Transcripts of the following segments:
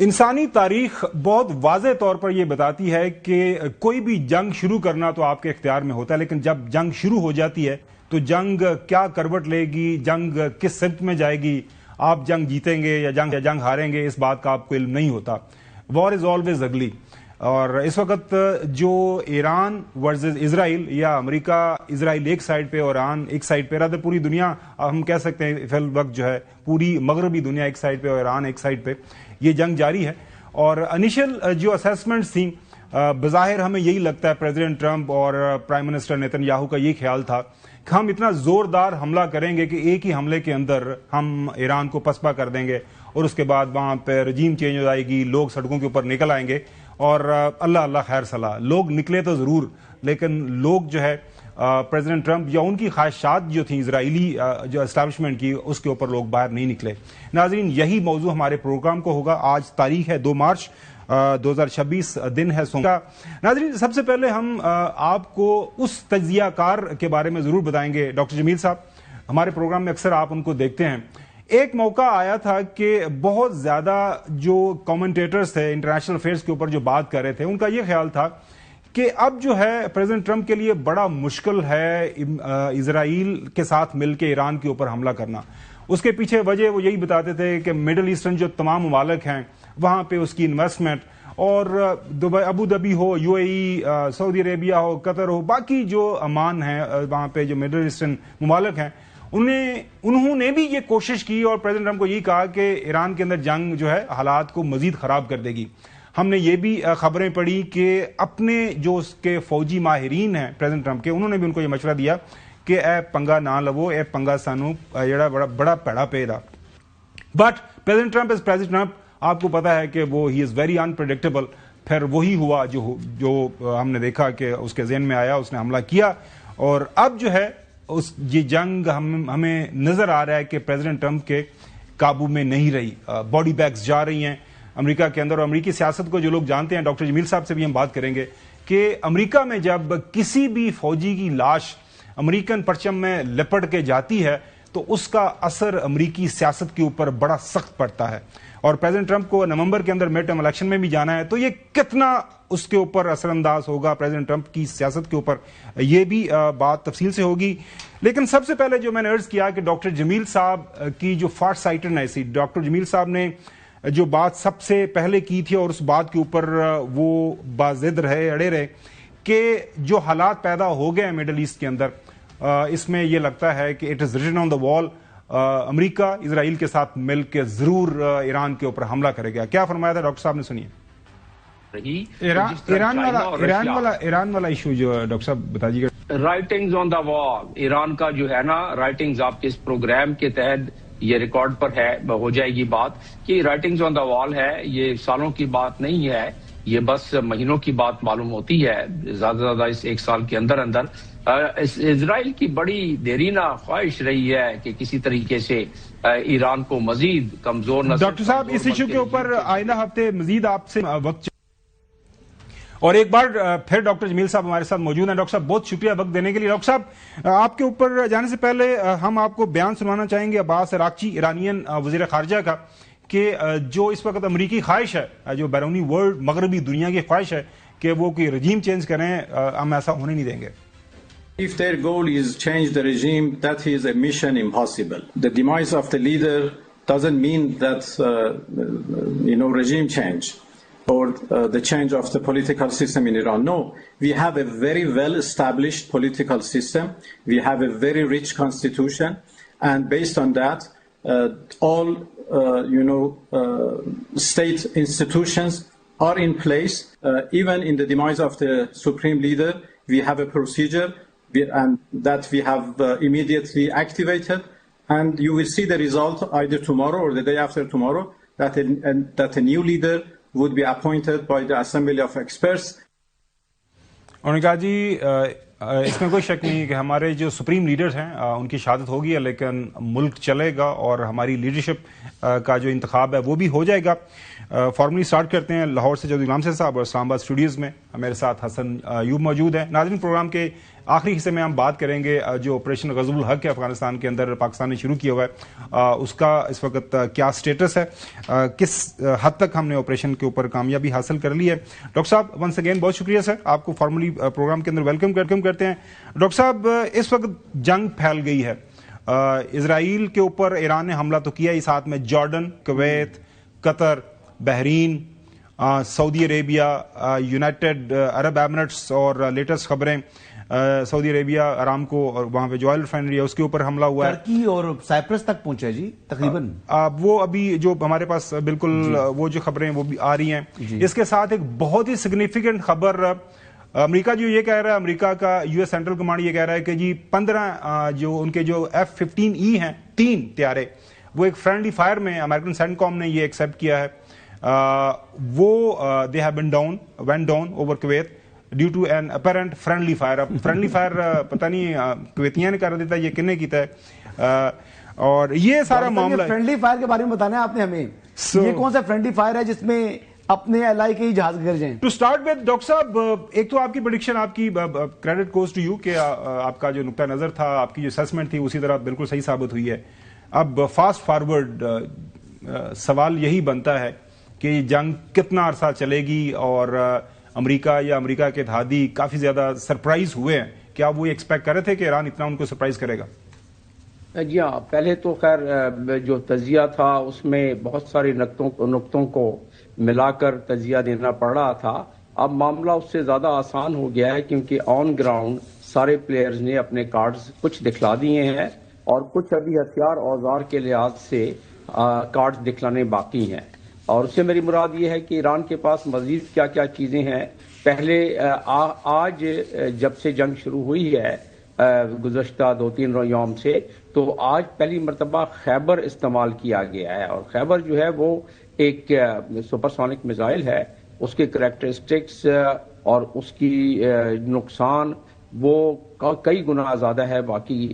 انسانی تاریخ بہت واضح طور پر یہ بتاتی ہے کہ کوئی بھی جنگ شروع کرنا تو آپ کے اختیار میں ہوتا ہے، لیکن جب جنگ شروع ہو جاتی ہے تو جنگ کیا کروٹ لے گی، جنگ کس سمت میں جائے گی، آپ جنگ جیتیں گے یا جنگ ہاریں گے، اس بات کا آپ کو علم نہیں ہوتا. وار از آلویز اگلی. اور اس وقت جو ایران ورسز اسرائیل یا امریکہ اسرائیل ایک سائڈ پہ اور ایران ایک سائڈ پہ، رہتا پوری دنیا ہم کہہ سکتے ہیں فی الوقت جو ہے پوری مغربی دنیا ایک سائڈ پہ اور ایران ایک سائڈ پہ، یہ جنگ جاری ہے. اور انیشل جو اسیسمنٹس تھیں بظاہر ہمیں یہی لگتا ہے پریزیڈنٹ ٹرمپ اور پرائم منسٹر نیتن یاہو کا یہ خیال تھا کہ ہم اتنا زوردار حملہ کریں گے کہ ایک ہی حملے کے اندر ہم ایران کو پسپا کر دیں گے اور اس کے بعد وہاں پہ رجیم چینج ہو جائے گی، لوگ سڑکوں کے اوپر نکل آئیں گے اور اللہ خیر صلاح. لوگ نکلے تو ضرور، لیکن لوگ جو ہے پریزیڈنٹ ٹرمپ یا ان کی خواہشات جو تھیں اسرائیلی جو اسٹیبلشمنٹ کی، اس کے اوپر لوگ باہر نہیں نکلے. ناظرین، یہی موضوع ہمارے پروگرام کو ہوگا. آج تاریخ ہے 2 مارچ 2026، دن ہے سوموار. ناظرین، سب سے پہلے ہم آپ کو اس تجزیہ کار کے بارے میں ضرور بتائیں گے. ڈاکٹر جمیل صاحب ہمارے پروگرام میں اکثر آپ ان کو دیکھتے ہیں. ایک موقع آیا تھا کہ بہت زیادہ جو کامنٹیٹرز تھے انٹرنیشنل افیئرز کے اوپر جو بات کر رہے تھے، ان کا یہ خیال تھا کہ اب جو ہے پریزیڈنٹ ٹرمپ کے لیے بڑا مشکل ہے اسرائیل کے ساتھ مل کے ایران کے اوپر حملہ کرنا. اس کے پیچھے وجہ وہ یہی بتاتے تھے کہ مڈل ایسٹرن جو تمام ممالک ہیں وہاں پہ اس کی انویسٹمنٹ، اور دبئی، ابو دھابی ہو، UAE، سعودی عربیہ ہو، قطر ہو، باقی جو امان ہیں وہاں پہ جو مڈل ایسٹرن ممالک ہیں، انہوں نے بھی یہ کوشش کی اور پریزیڈنٹ ٹرمپ کو یہی کہا کہ ایران کے اندر جنگ جو ہے حالات کو مزید خراب کر دے گی. ہم نے یہ بھی خبریں پڑھی کہ اپنے جو اس کے فوجی ماہرین ہیں پریزیڈنٹ ٹرمپ کے، انہوں نے بھی ان کو یہ مشورہ دیا کہ اے پنگا نہ لو، اے پنگا سانو جڑا بڑا پیڑا پے دا. But president Trump is president Trump, آپ کو پتا ہے کہ وہ ہی از ویری انپریڈکٹیبل. پھر وہی ہوا جو ہم نے دیکھا کہ اس کے ذہن میں آیا، اس نے حملہ کیا. اور اب جو ہے یہ جنگ ہمیں نظر آ رہا ہے کہ پریزیڈنٹ ٹرمپ کے قابو میں نہیں رہی. باڈی بیگز جا رہی ہیں امریکہ کے اندر، اور امریکی سیاست کو جو لوگ جانتے ہیں، ڈاکٹر جمیل صاحب سے بھی ہم بات کریں گے کہ امریکہ میں جب کسی بھی فوجی کی لاش امریکن پرچم میں لپٹ کے جاتی ہے تو اس کا اثر امریکی سیاست کے اوپر بڑا سخت پڑتا ہے. اور پریزیڈنٹ ٹرمپ کو نومبر کے اندر میڈ ٹرم الیکشن میں بھی جانا ہے، تو یہ کتنا اس کے اوپر اثر انداز ہوگا پریزیڈنٹ ٹرمپ کی سیاست کے اوپر، یہ بھی بات تفصیل سے ہوگی. لیکن سب سے پہلے جو میں نے عرض کیا کہ ڈاکٹر جمیل صاحب کی جو فار سائٹڈنیس تھی، ڈاکٹر جمیل صاحب نے جو بات سب سے پہلے کی تھی اور اس بات کے اوپر وہ باضد رہے، اڑے رہے کہ جو حالات پیدا ہو گئے ہیں مڈل ایسٹ کے اندر، اس میں یہ لگتا ہے کہ اٹ از ریٹن آن دا وال، امریکہ اسرائیل کے ساتھ مل کے ضرور ایران کے اوپر حملہ کرے گا. کیا فرمایا تھا ڈاکٹر صاحب نے؟ سنیے. ایران والا ایشو جو ڈاکٹر صاحب بتائیے گا. رائٹنگز آن دا وال، ایران کا جو ہے نا، رائٹنگز آپ کے اس پروگرام کے تحت یہ ریکارڈ پر ہے، ہو جائے گی بات کہ رائٹنگز آن دا وال ہے. یہ سالوں کی بات نہیں ہے، یہ بس مہینوں کی بات معلوم ہوتی ہے. زیادہ سے زیادہ اس 1 سال کے اندر اسرائیل کی بڑی دیرینہ خواہش رہی ہے کہ کسی طریقے سے ایران کو مزید کمزور نہ. ڈاکٹر صاحب اس ایشو کے اوپر آئندہ ہفتے مزید آپ سے وقت، اور ایک بار پھر ڈاکٹر جمیل صاحب ہمارے ساتھ موجود ہیں. ڈاکٹر صاحب بہت شکریہ وقت دینے کے لیے. ڈاکٹر صاحب آپ کے اوپر جانے سے پہلے ہم آپ کو بیان سنوانا چاہیں گے عباس عراقچی، ایرانین وزیر خارجہ کا، کہ جو اس وقت امریکی خواہش ہے، جو بیرونی ورلڈ مغربی دنیا کی خواہش ہے کہ وہ کوئی رجیم چینج کریں، ہم ایسا ہونے نہیں دیں گے. If their goal is change the regime, that is a mission impossible. The demise of the leader doesn't mean that regime change or the change of the political system in Iran. No, we have a very well established political system. We have a very rich constitution, and based on that, all state institutions are in place. Even in the demise of the supreme leader, we have a procedure and that we have immediately activated, and you will see the result either tomorrow or the day after tomorrow, that a new leader would be appointed by the Assembly of Experts. انہوں نے کہا جی اس میں کوئی شک نہیں کہ ہمارے جو سپریم لیڈرز ہیں ان کی شہادت ہوگی، لیکن ملک چلے گا اور ہماری لیڈرشپ کا جو انتخاب ہے وہ بھی ہو جائے گا. فارملی سٹارٹ کرتے ہیں. لاہور سے جوید غلام صاحب اور اسلام آباد اسٹوڈیوز میں میرے ساتھ حسن ایوب موجود ہیں. ناظرین، پروگرام کے آخری حصے میں ہم بات کریں گے جو آپریشن غزو الحق ہے افغانستان کے اندر پاکستان نے شروع کیا ہوا ہے اس کا اس وقت کیا سٹیٹس ہے, کس حد تک ہم نے آپریشن کے اوپر کامیابی حاصل کر لی ہے. ڈاکٹر صاحب ونس اگین بہت شکریہ سر, آپ کو فارملی پروگرام کے اندر ویلکم کرتے ہیں. ڈاکٹر صاحب اس وقت جنگ پھیل گئی ہے, اسرائیل کے اوپر ایران نے حملہ تو کیا ہی, ساتھ میں جارڈن, کویت, قطر, بحرین, سعودی عربیہ, یونائٹڈ عرب ایمریٹس اور لیٹسٹ خبریں سعودی عربیہ ارامکو اور وہاں پہ جو آئل ریفائنری ہے اس کے اوپر حملہ ہوا ہے. ترکی اور سائپرس تک پہنچا جی تقریباً. وہ ابھی جو ہمارے پاس بالکل وہ جو خبریں وہ بھی آ رہی ہیں. اس کے ساتھ ایک بہت ہی سگنیفیکنٹ خبر, امریکہ جو یہ کہہ رہا ہے, امریکہ کا یو ایس سینٹرل کمانڈ یہ کہہ رہا ہے کہ جی 15 جو ان کے جو F-15E ہیں 3 طیارے, وہ ایک فرینڈلی فائر میں امریکن سینٹ کام نے یہ ایکسیپٹ کیا ہے, وہ they have been went down over Kuwait due to an apparent friendly fire. اب فرینڈلی فائر پتہ نہیں کویتیاں نے کر دیتا ہے, یہ کن نے کیتا ہے, اور یہ سارا معاملہ فرینڈلی فائر کے بارے میں بتانا ہے آپ نے ہمیں, یہ کون سا فرینڈلی فائر ہے جس میں اپنے الائی کے ہی جہاز گر جائیں؟ ٹو اسٹارٹ وتھ ڈاکٹر صاحب, ایک تو آپ کی پریڈکشن, آپ کی کریڈٹ گوز ٹو یو کہ آپ کا جو نقطہ نظر تھا, آپ کی جو اسیسمنٹ تھی اسی طرح بالکل صحیح ثابت ہوئی ہے. اب فاسٹ فارورڈ سوال یہی بنتا ہے کہ یہ جنگ کتنا عرصہ چلے گی, اور امریکہ یا امریکہ کے اتحادی کافی زیادہ سرپرائز ہوئے ہیں. کیا وہ ایکسپیکٹ کر رہے تھے کہ ایران اتنا ان کو سرپرائز کرے گا؟ جی ہاں, پہلے تو خیر جو تجزیہ تھا اس میں بہت سارے نقطوں کو ملا کر تجزیہ دینا پڑ رہا تھا. اب معاملہ اس سے زیادہ آسان ہو گیا ہے کیونکہ آن گراؤنڈ سارے پلیئرز نے اپنے کارڈز کچھ دکھلا دیے ہیں اور کچھ ابھی ہتھیار اوزار کے لحاظ سے کارڈز دکھلانے باقی ہیں. اور اس سے میری مراد یہ ہے کہ ایران کے پاس مزید کیا کیا چیزیں ہیں. پہلے آج جب سے جنگ شروع ہوئی ہے گزشتہ 2-3 یوم سے, تو آج پہلی مرتبہ خیبر استعمال کیا گیا ہے, اور خیبر جو ہے وہ ایک سپر سونک میزائل ہے. اس کے کریکٹرسٹکس اور اس کی نقصان وہ کئی گنا زیادہ ہے باقی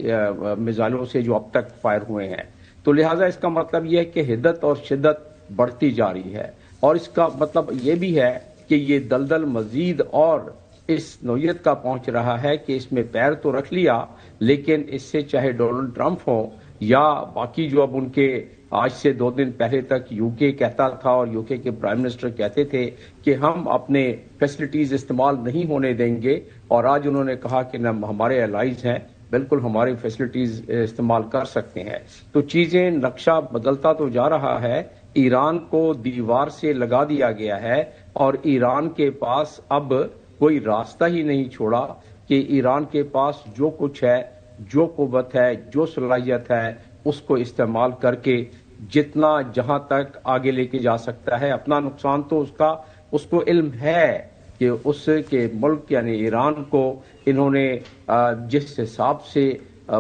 میزائلوں سے جو اب تک فائر ہوئے ہیں. تو لہٰذا اس کا مطلب یہ ہے کہ حدت اور شدت بڑھتی جا رہی ہے, اور اس کا مطلب یہ بھی ہے کہ یہ دلدل مزید اور اس نوعیت کا پہنچ رہا ہے کہ اس میں پیر تو رکھ لیا, لیکن اس سے چاہے ڈونلڈ ٹرمپ ہو یا باقی جو اب ان کے آج سے 2 دن پہلے تک یو کے کہتا تھا اور یو کے پرائم منسٹر کہتے تھے کہ ہم اپنے فیسلٹیز استعمال نہیں ہونے دیں گے, اور آج انہوں نے کہا کہ ہمارے الائز ہیں, بالکل ہماری فیسلٹیز استعمال کر سکتے ہیں. تو چیزیں نقشہ بدلتا تو جا رہا ہے. ایران کو دیوار سے لگا دیا گیا ہے, اور ایران کے پاس اب کوئی راستہ ہی نہیں چھوڑا کہ ایران کے پاس جو کچھ ہے, جو قوت ہے, جو صلاحیت ہے, اس کو استعمال کر کے جتنا جہاں تک آگے لے کے جا سکتا ہے. اپنا نقصان تو اس کو علم ہے کہ اس کے ملک یعنی ایران کو انہوں نے جس حساب سے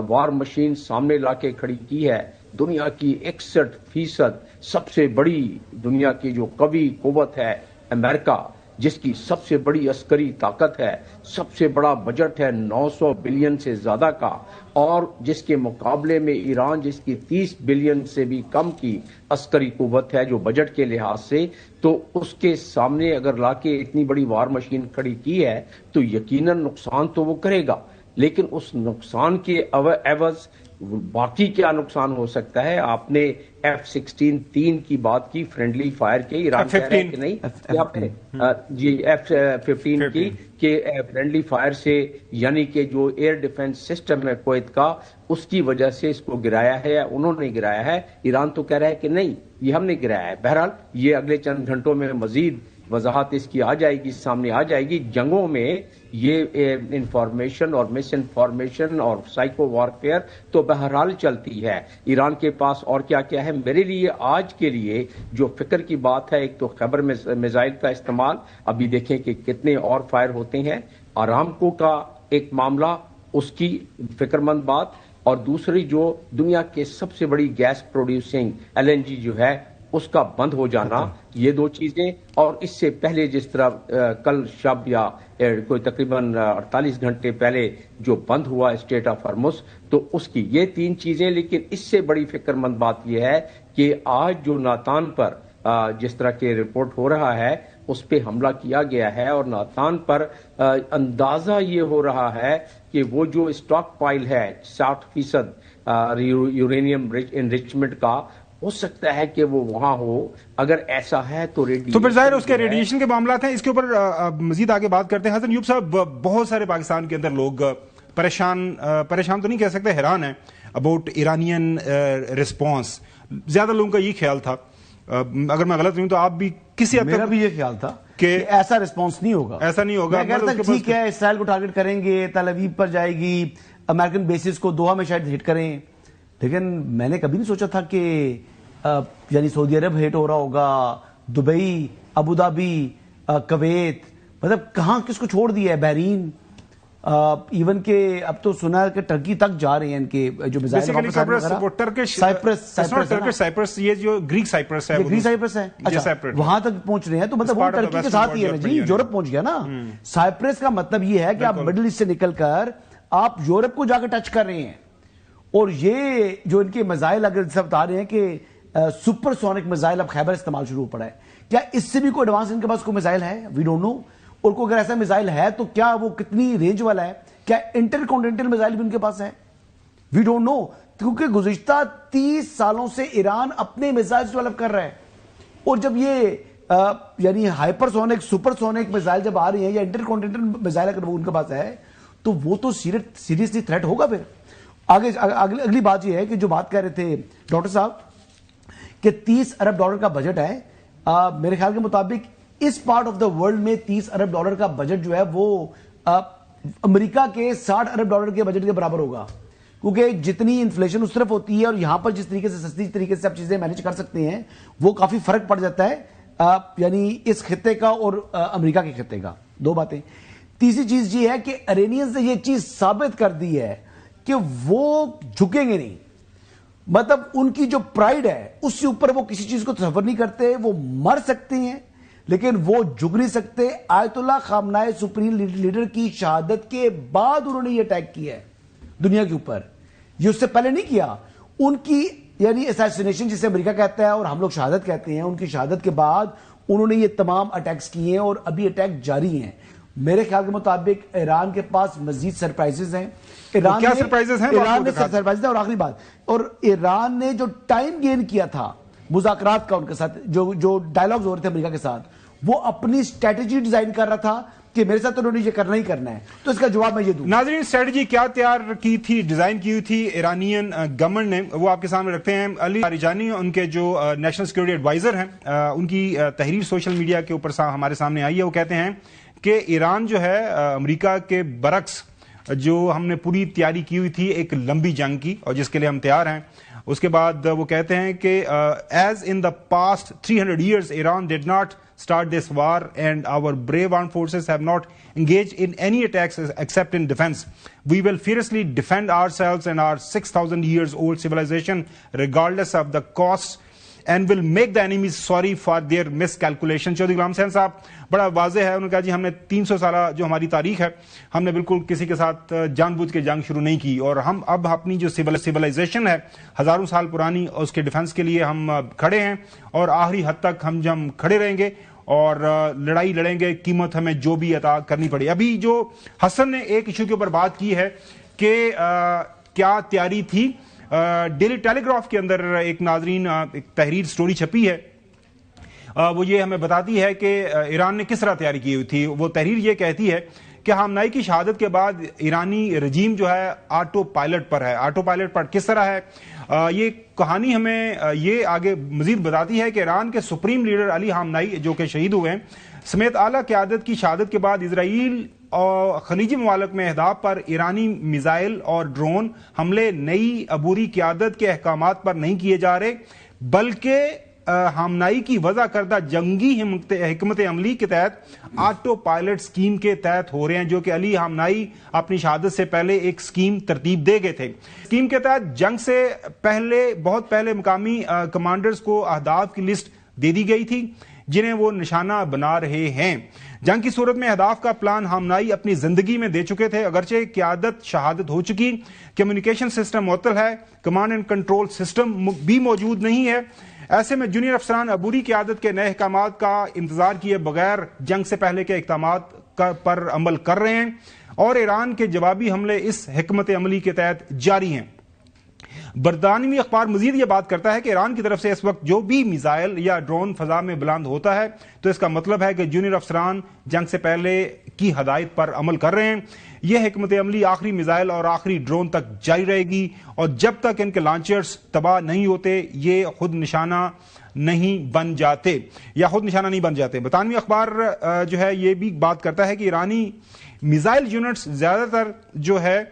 وار مشین سامنے لا کے کھڑی کی ہے, دنیا کی 61% سب سے بڑی دنیا کی جو قوی قوت ہے امریکہ, جس کی سب سے بڑی عسکری طاقت ہے, سب سے بڑا بجٹ ہے 900 بلین سے زیادہ کا, اور جس کے مقابلے میں ایران جس کی 30 بلین سے بھی کم کی عسکری قوت ہے جو بجٹ کے لحاظ سے, تو اس کے سامنے اگر لا کے اتنی بڑی وار مشین کھڑی کی ہے تو یقیناً نقصان تو وہ کرے گا, لیکن اس نقصان کے عوض باقی کیا نقصان ہو سکتا ہے. آپ نے F-16 3 کی بات کی فرینڈلی فائر کے, ایران کہہ رہا ہے کہ نہیں جی F-15 کی کہ فرینڈلی فائر سے یعنی کہ جو ایئر ڈیفنس سسٹم ہے کویت کا, اس کی وجہ سے اس کو گرایا ہے, انہوں نے گرایا ہے. ایران تو کہہ رہا ہے کہ نہیں یہ ہم نے گرایا ہے. بہرحال یہ اگلے چند گھنٹوں میں مزید وضاحت اس کی آ جائے گی, سامنے آ جائے گی. جنگوں میں یہ انفارمیشن اور مس انفارمیشن اور سائیکو وارفیئر تو بہرحال چلتی ہے. ایران کے پاس اور کیا کیا ہے, میرے لیے آج کے لیے جو فکر کی بات ہے, ایک تو خیبر میزائل کا استعمال, ابھی دیکھیں کہ کتنے اور فائر ہوتے ہیں. آرامکو کا ایک معاملہ, اس کی فکر مند بات, اور دوسری جو دنیا کے سب سے بڑی گیس پروڈیوسنگ LNG جو ہے اس کا بند ہو جانا, یہ 2 چیزیں. اور اس سے پہلے جس طرح کل شب یا کوئی تقریباً 48 گھنٹے پہلے جو بند ہوا اسٹریٹ آف ہرمز, تو اس کی یہ 3 چیزیں. لیکن اس سے بڑی فکر مند بات یہ ہے کہ آج جو ناتان پر جس طرح کے رپورٹ ہو رہا ہے اس پہ حملہ کیا گیا ہے، اور ناتان پر اندازہ یہ ہو رہا ہے کہ وہ جو اسٹاک پائل ہے 60% یورینیم انریچمنٹ کا، ہو سکتا ہے کہ وہ وہاں ہو. اگر ایسا ہے تو پھر ظاہر اس کے ریڈیشن کے معاملات ہیں، اس کے اوپر مزید آگے بات کرتے ہیں. حسن ایوب صاحب، بہت سارے پاکستان کے اندر لوگ پریشان تو نہیں کہہ سکتے، حیران ہیں اباؤٹ ایرانین رسپانس. زیادہ لوگوں کا یہ خیال تھا، اگر میں غلط نہیں ہوں تو آپ بھی کسی حد تک، میرا بھی یہ خیال تھا کہ ایسا رسپانس نہیں ہوگا، ایسا نہیں ہوگا. میں کہتا تھا ٹھیک ہے اسرائیل کو ٹارگٹ کریں گے، تل ابیب پر جائے گی، امریکن بیسز کو دوحہ میں شاید ہٹ کریں، لیکن میں نے کبھی نہیں سوچا تھا کہ یعنی سعودی عرب ہٹ ہو رہا ہوگا، دبئی، ابوظہبی، کویت، مطلب کہاں کس کو چھوڑ دیا ہے، بحرین، ایون کہ اب تو سنا ہے کہ ٹرکی تک جا رہے ہیں ان کے جو میزائل سائپرس، یہ جو گریک سائپرس ہے، گریک سائپرس ہے، اچھا وہاں تک پہنچ رہے ہیں، تو مطلب وہ ٹرکی کے ساتھ ہی ہے نا جی، یورپ پہنچ گیا نا. سائپرس کا مطلب یہ ہے کہ آپ مڈل ایسٹ سے نکل کر آپ یورپ کو جا کے ٹچ کر رہے ہیں. اور یہ جو ان کے میزائل اگر سب بتا رہے ہیں کہ سپر سونک میزائل اب خیبر استعمال شروع ہو پڑا ہے، کیا اس سے بھی کوئی ایڈوانس ان کے پاس کوئی میزائل ہے؟ We don't know. اور کوئی اگر ایسا میزائل ہے تو کیا وہ کتنی رینج والا ہے؟ کیا انٹر کانٹیننٹل میزائل بھی ان کے پاس ہے؟ We don't know. کیونکہ گزشتہ 30 سالوں سے ایران اپنے میزائل ڈیولپ کر رہا ہے، اور جب یہ یعنی hyper sonic, super sonic missile جب آ رہی ہیں یا انٹر کانٹیننٹل میزائل اگر وہ ان کے پاس ہے تو وہ تو سیریسلی تھریٹ ہوگا. پھر آگے اگلی بات یہ ہے کہ جو بات کہہ رہے تھے ڈاکٹر صاحب کہ $30 ارب کا بجٹ ہے، میرے خیال کے مطابق اس پارٹ آف دا ورلڈ میں $30 ارب کا بجٹ جو ہے وہ امریکہ کے $60 ارب کے بجٹ کے برابر ہوگا، کیونکہ جتنی انفلیشن اس طرف ہوتی ہے اور یہاں پر جس طریقے سے سستی طریقے سے آپ چیزیں مینج کر سکتے ہیں وہ کافی فرق پڑ جاتا ہے، یعنی اس خطے کا اور امریکہ کے خطے کا. دو باتیں. تیسری چیز یہ ہے کہ ایرانیئنز نے یہ چیز ثابت کر دی ہے کہ وہ جھکیں گے نہیں، مطلب ان کی جو پرائیڈ ہے اس سے اوپر وہ کسی چیز کو تصور نہیں کرتے. وہ مر سکتے ہیں لیکن وہ جھک نہیں سکتے. آیت اللہ خامنۂ سپریم لیڈر کی شہادت کے بعد انہوں نے یہ اٹیک کیا ہے دنیا کے اوپر، یہ اس سے پہلے نہیں کیا. ان کی یعنی اسیسینیشن جسے امریکہ کہتا ہے اور ہم لوگ شہادت کہتے ہیں، ان کی شہادت کے بعد انہوں نے یہ تمام اٹیکس کیے ہیں اور ابھی اٹیک جاری ہیں. میرے خیال کے مطابق ایران کے پاس مزید سرپرائزز ہیں. کیا سرپرائزز ہیں؟ ایران نے سرپرائزز ہیں. اور آخری بات، اور ایران نے جو ٹائم گین کیا تھا مذاکرات کا ان کے ساتھ، جو ڈائلاگز ہو رہے تھے امریکہ کے ساتھ، وہ اپنی اسٹریٹجی ڈیزائن کر رہا تھا کہ میرے ساتھ انہوں نے یہ کرنا ہی کرنا ہے. تو اس کا جواب میں یہ دوں. ناظرین، اسٹریٹجی کیا تیار کی تھی، ڈیزائن کی ہوئی تھی ایرانین گورنمنٹ نے، وہ آپ کے سامنے رکھتے ہیں. علی لاریجانی ان کے جو نیشنل سیکورٹی ایڈوائزر ہیں، ان کی تحریر سوشل میڈیا کے اوپر ہمارے سامنے آئی ہے. وہ کہتے ہیں کہ ایران جو ہے امریکہ کے برعکس جو ہم نے پوری تیاری کی ہوئی تھی ایک لمبی جنگ کی، اور جس کے لیے ہم تیار ہیں. اس کے بعد وہ کہتے ہیں کہ as in the past 300 years Iran did not start this war and our brave armed forces have not engaged in any attacks except in defense. We will fiercely defend ourselves and our 6,000 years old civilization regardless of the costs and will make the enemies sorry for their miscalculation. Chaudhry Ghulam Hussain صاحب بڑا واضح ہے، انہوں نے کہا جی ہم نے 300 سالہ جو ہماری تاریخ ہے ہم نے بالکل کسی کے ساتھ جان بوجھ کے جنگ شروع نہیں کی، اور ہم اب اپنی جو سیولائزیشن ہے ہزاروں سال پرانی اس کے ڈیفنس کے لیے ہم کھڑے ہیں، اور آخری حد تک ہم کھڑے رہیں گے اور لڑائی لڑیں گے، قیمت ہمیں جو بھی عطا کرنی پڑے. ابھی جو حسن نے ایک ایشو کے اوپر بات کی ہے کہ کیا تیاری تھی، ڈیلی ٹیلی گراف کے اندر ایک ناظرین ایک تحریر سٹوری چھپی ہے، وہ یہ ہمیں بتاتی ہے کہ ایران نے کس طرح تیاری کی ہوئی تھی. وہ تحریر یہ کہتی ہے کہ خامنائی کی شہادت کے بعد ایرانی رجیم جو ہے آٹو پائلٹ پر ہے. آٹو پائلٹ پر کس طرح ہے، یہ کہانی ہمیں یہ آگے مزید بتاتی ہے کہ ایران کے سپریم لیڈر علی خامنائی جو کہ شہید ہوئے ہیں سمیت اعلیٰ قیادت کی شہادت کے بعد اسرائیل اور خلیجی ممالک میں اہداف پر ایرانی میزائل اور ڈرون حملے نئی عبوری قیادت کے احکامات پر نہیں کیے جا رہے، بلکہ خامنائی کی وضع کردہ جنگی حکمت عملی کے تحت آٹو پائلٹ سکیم کے تحت ہو رہے ہیں، جو کہ علی خامنائی اپنی شہادت سے پہلے ایک سکیم ترتیب دے گئے تھے. سکیم کے تحت جنگ سے پہلے بہت پہلے مقامی کمانڈرز کو اہداف کی لسٹ دے دی گئی تھی. جنہیں وہ نشانہ بنا رہے ہیں۔ جنگ کی صورت میں اہداف کا پلان ہامنائی اپنی زندگی میں دے چکے تھے، اگرچہ قیادت شہادت ہو چکی، کمیونیکیشن سسٹم معطل ہے، کمانڈ اینڈ کنٹرول سسٹم بھی موجود نہیں ہے۔ ایسے میں جونیئر افسران عبوری قیادت کے نئے احکامات کا انتظار کیے بغیر جنگ سے پہلے کے اقدامات پر عمل کر رہے ہیں، اور ایران کے جوابی حملے اس حکمت عملی کے تحت جاری ہیں۔ برطانوی اخبار مزید یہ بات کرتا ہے کہ ایران کی طرف سے اس وقت جو بھی میزائل یا ڈرون فضا میں بلند ہوتا ہے تو اس کا مطلب ہے کہ جونیئر افسران جنگ سے پہلے کی ہدایت پر عمل کر رہے ہیں۔ یہ حکمت عملی آخری میزائل اور آخری ڈرون تک جاری رہے گی، اور جب تک ان کے لانچرز تباہ نہیں ہوتے یہ خود نشانہ نہیں بن جاتے برطانوی اخبار جو ہے یہ بھی بات کرتا ہے کہ ایرانی میزائل یونٹس زیادہ تر جو ہے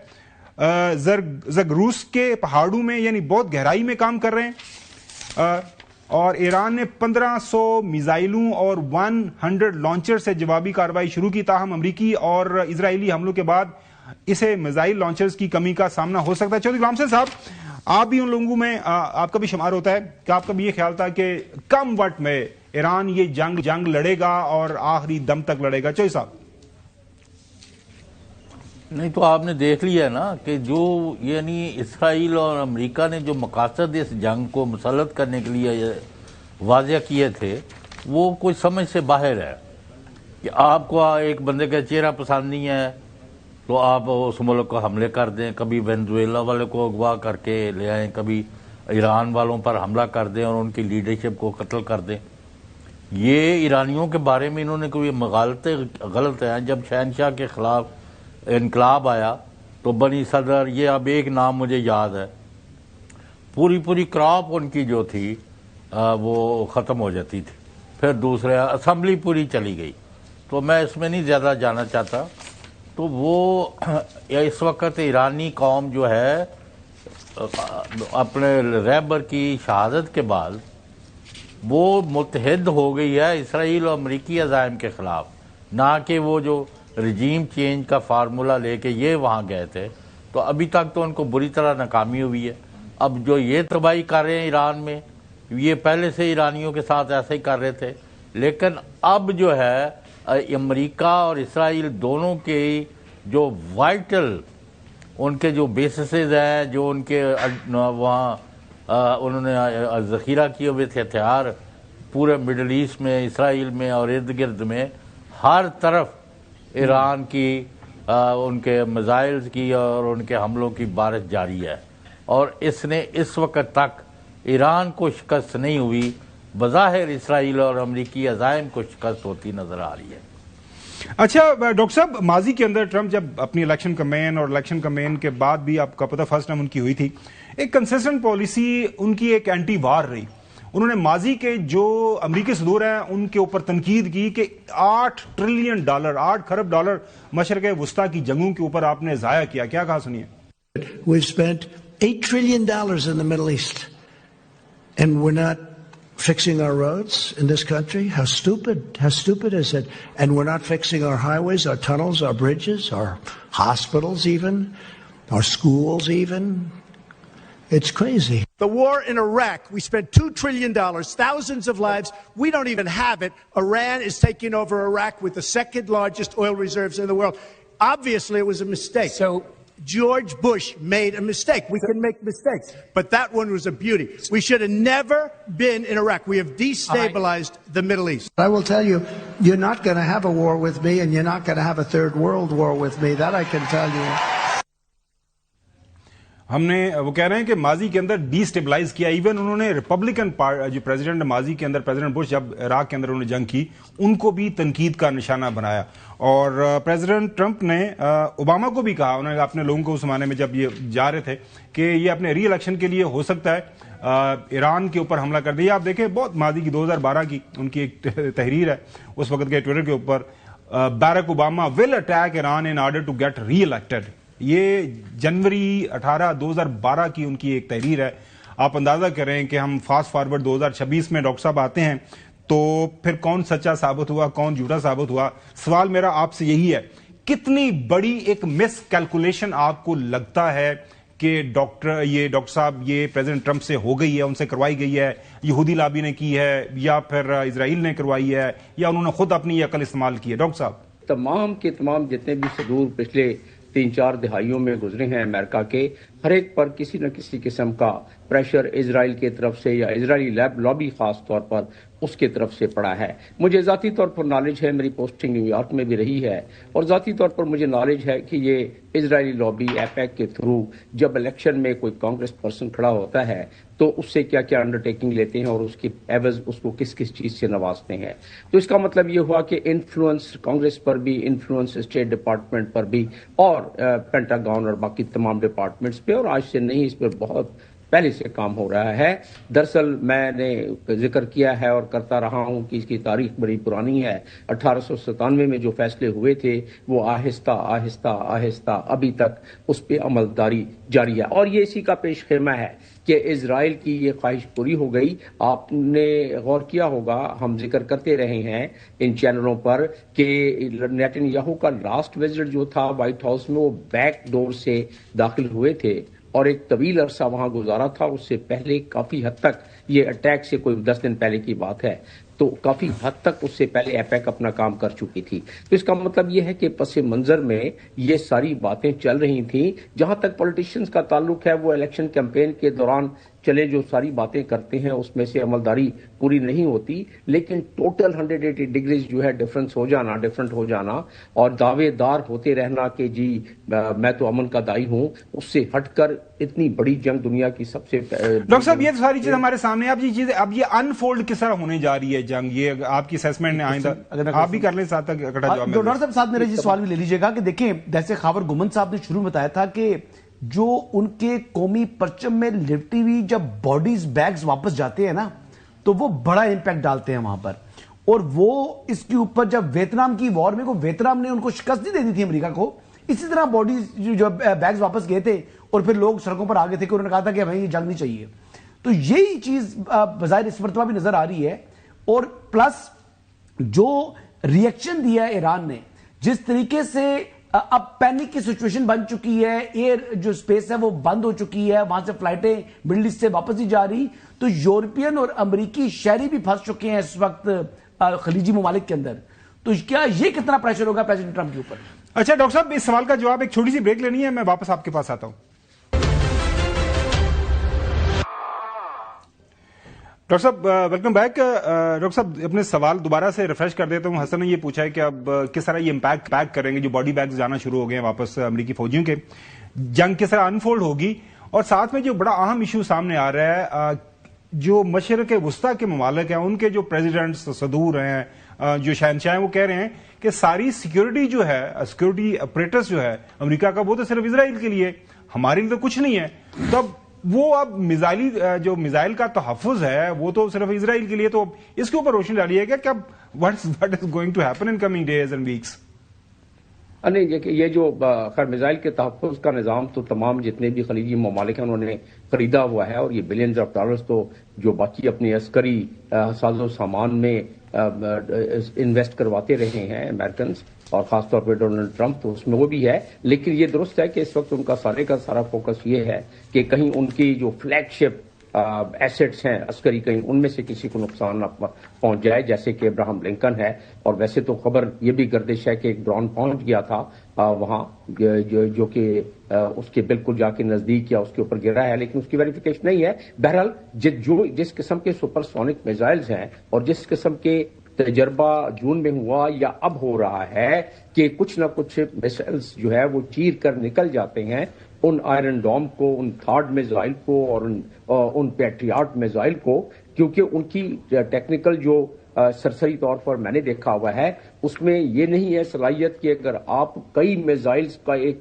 زگروس کے پہاڑوں میں یعنی بہت گہرائی میں کام کر رہے ہیں، اور ایران نے 1500 میزائلوں اور 100 لانچر سے جوابی کارروائی شروع کی، تاہم امریکی اور اسرائیلی حملوں کے بعد اسے میزائل لانچرز کی کمی کا سامنا ہو سکتا ہے۔ چودھری غلام صاحب، آپ بھی ان لوگوں میں آپ کا بھی شمار ہوتا ہے کہ آپ کا بھی یہ خیال تھا کہ کم وقت میں ایران یہ جنگ لڑے گا اور آخری دم تک لڑے گا؟ چودھری صاحب نہیں تو آپ نے دیکھ لیا نا کہ جو یعنی اسرائیل اور امریکہ نے جو مقاصد اس جنگ کو مسلط کرنے کے لیے واضح کیے تھے وہ کوئی سمجھ سے باہر ہے، کہ آپ کو ایک بندے کا چہرہ پسند نہیں ہے تو آپ اس ملک کو حملے کر دیں، کبھی وینزویلا والے کو اغوا کر کے لے آئیں، کبھی ایران والوں پر حملہ کر دیں اور ان کی لیڈرشپ کو قتل کر دیں۔ یہ ایرانیوں کے بارے میں انہوں نے کوئی مغالطے غلط ہیں۔ جب شہنشاہ کے خلاف انقلاب آیا تو بنی صدر، یہ اب ایک نام مجھے یاد ہے، پوری کراپ ان کی جو تھی وہ ختم ہو جاتی تھی، پھر دوسرے اسمبلی پوری چلی گئی، تو میں اس میں نہیں زیادہ جانا چاہتا۔ تو وہ اس وقت ایرانی قوم جو ہے اپنے رہبر کی شہادت کے بعد وہ متحد ہو گئی ہے اسرائیل اور امریکی عزائم کے خلاف، نہ کہ وہ جو رجیم چینج کا فارمولہ لے کے یہ وہاں گئے تھے۔ تو ابھی تک تو ان کو بری طرح ناکامی ہوئی ہے۔ اب جو یہ تباہی کر رہے ہیں ایران میں، یہ پہلے سے ایرانیوں کے ساتھ ایسے ہی کر رہے تھے، لیکن اب جو ہے امریکہ اور اسرائیل دونوں کے جو وائٹل ان کے جو بیسسز ہیں، جو ان کے وہاں انہوں نے ذخیرہ کیے ہوئے تھے ہتھیار پورے مڈل ایسٹ میں، اسرائیل میں اور ارد گرد میں، ہر طرف ایران کی ان کے میزائلز کی اور ان کے حملوں کی بارش جاری ہے، اور اس نے اس وقت تک ایران کو شکست نہیں ہوئی۔ بظاہر اسرائیل اور امریکی عزائم کو شکست ہوتی نظر آ رہی ہے۔ اچھا ڈاکٹر صاحب، ماضی کے اندر ٹرمپ جب اپنی الیکشن کمپین اور الیکشن کمپین کے بعد بھی آپ کا پتہ فرسٹ ٹائم ان کی ہوئی تھی، ایک کنسسٹنٹ پالیسی ان کی ایک اینٹی وار رہی۔ انہوں نے ماضی کے جو امریکی صدور ہیں ان کے اوپر تنقید کی کہ $8 ٹریلین 8 کھرب ڈالر مشرق وسطیٰ کی جنگوں کے اوپر آپ نے ضائع کیا۔ کیا کہا سنیے؟ We've spent $8 trillion in the Middle East and we're not fixing our roads in this country. How stupid is it? And we're not fixing our highways, our tunnels, our bridges, our hospitals even, our schools even. It's crazy. The war in Iraq, we spent $2 trillion, thousands of lives. We don't even have it. Iran is taking over Iraq with the second largest oil reserves in the world. Obviously, it was a mistake. So George Bush made a mistake. We can make mistakes, but that one was a beauty. We should have never been in Iraq. We have destabilized the Middle East. I will tell you, you're not going to have a war with me, and you're not going to have a third world war with me. That I can tell you. ہم نے وہ کہہ رہے ہیں کہ ماضی کے اندر D stabilise کیا، ایون انہوں نے ریپبلکن جو پریزیڈنٹ ماضی کے اندر پریزیڈنٹ بش جب عراق کے اندر انہوں نے جنگ کی ان کو بھی تنقید کا نشانہ بنایا، اور پریزیڈنٹ ٹرمپ نے اوباما کو بھی کہا، انہوں نے اپنے لوگوں کو اس زمانے میں جب یہ جا رہے تھے کہ یہ اپنے ری الیکشن کے لیے ہو سکتا ہے ایران کے اوپر حملہ کر دیا۔ آپ دیکھیں بہت ماضی کی 2012 کی ان کی ایک تحریر ہے اس وقت کے ٹویٹر کے اوپر، Barack Obama will attack Iran in order to get reelected. یہ جنوری 18 2012 کی ان کی ایک تحریر ہے۔ آپ اندازہ کریں کہ ہم فاسٹ فارورڈ 2026 میں ڈاکٹر صاحب آتے ہیں تو پھر کون سچا ثابت ہوا کون جھوٹا ثابت ہوا؟ سوال میرا آپ سے یہی ہے، کتنی بڑی ایک مس کیلکولیشن آپ کو لگتا ہے کہ ڈاکٹر صاحب یہ پریزیڈنٹ ٹرمپ سے ہو گئی ہے, ان سے کروائی گئی ہے, یہودی لابی نے کی ہے, یا پھر اسرائیل نے کروائی ہے, یا انہوں نے خود اپنی عقل استعمال کی ہے؟ ڈاکٹر صاحب, تمام کے تمام جتنے بھی صدور پچھلے 3-4 دہائیوں میں گزرے ہیں امریکہ کے, ہر ایک پر کسی نہ کسی قسم کا پریشر اسرائیل کی طرف سے یا اسرائیلی لابی خاص طور پر اس کے طرف سے پڑا ہے. مجھے ذاتی طور پر نالج ہے, میری پوسٹنگ نیو یارک میں بھی رہی ہے, اور ذاتی طور پر مجھے نالج ہے کہ یہ اسرائیلی لابی ایپیک کے تھرو جب الیکشن میں کوئی کانگریس پرسن کھڑا ہوتا ہے تو اس سے کیا کیا انڈرٹیکنگ لیتے ہیں اور اس کی ایوز اس کو کس کس چیز سے نوازتے ہیں. تو اس کا مطلب یہ ہوا کہ انفلوئنس کانگریس پر بھی, انفلوئنس اسٹیٹ ڈپارٹمنٹ پر بھی, اور پینٹاگون اور باقی تمام ڈپارٹمنٹس پہ, اور آج سے نہیں, اس پر بہت پہلے سے کام ہو رہا ہے. دراصل میں نے ذکر کیا ہے اور کرتا رہا ہوں کہ اس کی تاریخ بڑی پرانی ہے. 1897 میں جو فیصلے ہوئے تھے وہ آہستہ آہستہ آہستہ ابھی تک اس پہ عملداری جاری ہے, اور یہ اسی کا پیش خیمہ ہے کہ اسرائیل کی یہ خواہش پوری ہو گئی. آپ نے غور کیا ہوگا, ہم ذکر کرتے رہے ہیں ان چینلوں پر کہ نیتن یاہو کا لاسٹ وزٹ جو تھا وائٹ ہاؤس میں, وہ بیک ڈور سے داخل ہوئے تھے اور ایک طویل عرصہ وہاں گزارا تھا. اس سے پہلے کافی حد تک, یہ اٹیک سے کوئی 10 دن پہلے کی بات ہے, تو کافی حد تک اس سے پہلے ایپیک اپنا کام کر چکی تھی. تو اس کا مطلب یہ ہے کہ پس منظر میں یہ ساری باتیں چل رہی تھیں. جہاں تک پولیٹیشنز کا تعلق ہے, وہ الیکشن کیمپین کے دوران چلے جو ساری باتیں کرتے ہیں اس میں سے عملداری پوری نہیں ہوتی, لیکن ٹوٹل 180 ڈگریز جو ہے ڈفرنٹ ہو جانا اور دعوے دار ہوتے رہنا کہ جی میں تو امن کا دائی ہوں, اس سے ہٹ کر اتنی بڑی جنگ دنیا کی سب سے. ڈاکٹر صاحب, یہ ساری چیز ہمارے سامنے, اب یہ انفولڈ کس طرح ہونے جا رہی ہے جنگ, یہ آپ کی اسیسمنٹ نے آئندہ آپ بھی کر لیں ساتھ تک اکٹھا جواب. ڈاکٹر صاحب ساتھ میرے سوال بھی لے لیجیے گا کہ دیکھیں, جیسے خاور گمن صاحب نے شروع میں بتایا تھا کہ جو ان کے قومی پرچم میں لپٹی ہوئی جب باڈیز بیگز واپس جاتے ہیں نا, تو وہ بڑا امپیکٹ ڈالتے ہیں وہاں پر. اور وہ اس کے اوپر جب ویتنام کی وار میں, ویتنام نے ان کو شکست نہیں دے دی تھی امریکہ کو, اسی طرح باڈیز جو بیگز واپس گئے تھے اور پھر لوگ سڑکوں پر آگے تھے کہ انہوں نے کہا تھا کہ بھائی یہ جنگ نہیں چاہیے. تو یہی چیز بظاہر اس مرتبہ بھی نظر آ رہی ہے. اور پلس جو ریئیکشن دیا ہے ایران نے, جس طریقے سے اب پینک کی سچویشن بن چکی ہے, ایئر جو سپیس ہے وہ بند ہو چکی ہے, وہاں سے فلائٹیں مڈل ایسٹ سے واپس نہیں جا رہی, تو یورپین اور امریکی شہری بھی پھنس چکے ہیں اس وقت خلیجی ممالک کے اندر. تو کیا یہ کتنا پریشر ہوگا پریزیڈنٹ ٹرمپ کے اوپر؟ اچھا ڈاکٹر صاحب, اس سوال کا جواب, ایک چھوٹی سی بریک لینی ہے, میں واپس آپ کے پاس آتا ہوں. ڈاکٹر صاحب ویلکم بیک. ڈاکٹر صاحب اپنے سوال دوبارہ سے ریفریش کر دیتا ہوں. حسن نے یہ پوچھا ہے کہ اب کس طرح یہ امپیکٹ کریں گے جو باڈی بیگز جانا شروع ہو گئے ہیں واپس امریکی فوجیوں کے, جنگ کس طرح انفولڈ ہوگی. اور ساتھ میں جو بڑا اہم ایشو سامنے آ رہا ہے, جو مشرق وسطیٰ کے ممالک ہیں ان کے جو پریزیڈنٹس صدور ہیں, جو شہنشاہ ہیں, وہ کہہ رہے ہیں کہ ساری سیکیورٹی جو ہے, سیکیورٹی اپریٹس جو ہے امریکہ کا, وہ تو صرف اسرائیل کے لیے, ہمارے لیے تو کچھ نہیں ہے. تو اب وہ جو میزائل کا تحفظ ہے وہ تو صرف اسرائیل کے لیے, تو اس کے اوپر روشنی ڈالی ہے کہ what is going to happen in coming days and weeks. نہیں, یہ جو خیر میزائل کے تحفظ کا نظام تو تمام جتنے بھی خلیجی ممالک ہیں انہوں نے خریدا ہوا ہے, اور یہ بلینز آف ڈالرز تو جو باقی اپنے عسکری ساز و سامان میں انویسٹ کرواتے رہے ہیں امریکنز, اور خاص طور پہ ڈونلڈ ٹرمپ, تو اس میں وہ بھی ہے. لیکن یہ درست ہے کہ اس وقت ان کا سارا فوکس یہ ہے کہ کہیں ان کی جو فلیگ شپ ایسٹس ہیں عسکری, کہیں ان میں سے کسی کو نقصان نہ پہنچ جائے, جیسے کہ ابراہم لنکن ہے. اور ویسے تو خبر یہ بھی گردش ہے کہ ایک ڈرون پہنچ گیا تھا وہاں, جو کہ اس کے بالکل جا کے نزدیک یا اس کے اوپر گرا ہے, لیکن اس کی ویریفیکیشن نہیں ہے. بہرحال جس قسم کے سپر سونک میزائلز ہیں اور جس قسم کے تجربہ جون میں ہوا یا اب ہو رہا ہے کہ کچھ نہ کچھ میسائلز جو ہے وہ چیر کر نکل جاتے ہیں ان آئرن ڈوم کو, ان تھارڈ میزائل کو اور ان پیٹریاٹ میزائل کو, کیونکہ ان کی ٹیکنیکل جو سرسری طور پر میں نے دیکھا ہوا ہے اس میں یہ نہیں ہے صلاحیت کہ اگر آپ کئی میزائلز کا ایک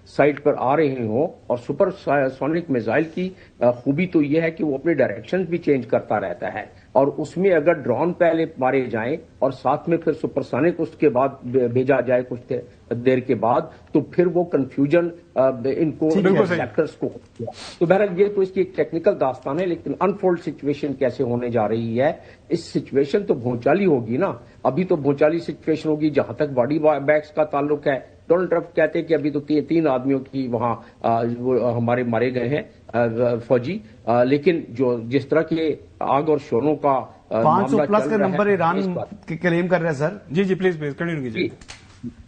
سائٹ پر آ رہے ہوں, اور سپر سونک میزائل کی خوبی تو یہ ہے کہ وہ اپنے ڈائریکشن بھی چینج کرتا رہتا ہے, اور اس میں اگر ڈرون پہلے مارے جائیں اور ساتھ میں پھر سپر سونک اس کے بعد بھیجا جائے کچھ دیر کے بعد, تو پھر وہ کنفیوژن ان کو سیکٹرز کو. تو بہرحال یہ تو اس کی ایک ٹیکنیکل داستان ہے, لیکن انفولڈ سچویشن کیسے ہونے جا رہی ہے, اس سچویشن تو بھونچالی ہوگی نا. ابھی تو بھونچالی سچویشن ہوگی جہاں تک باڈی بیگز کا تعلق ہے. ڈونلڈ ٹرمپ کہتے ہیں کہ ابھی تو تین آدمیوں کی وہاں ہمارے مارے گئے ہیں فوجی، لیکن جس طرح کے آگ اور شولوں کا 500 پلس کا نمبر ایران کلیم کر رہا ہے سر. جی پلیز کنٹینیو کیجیے.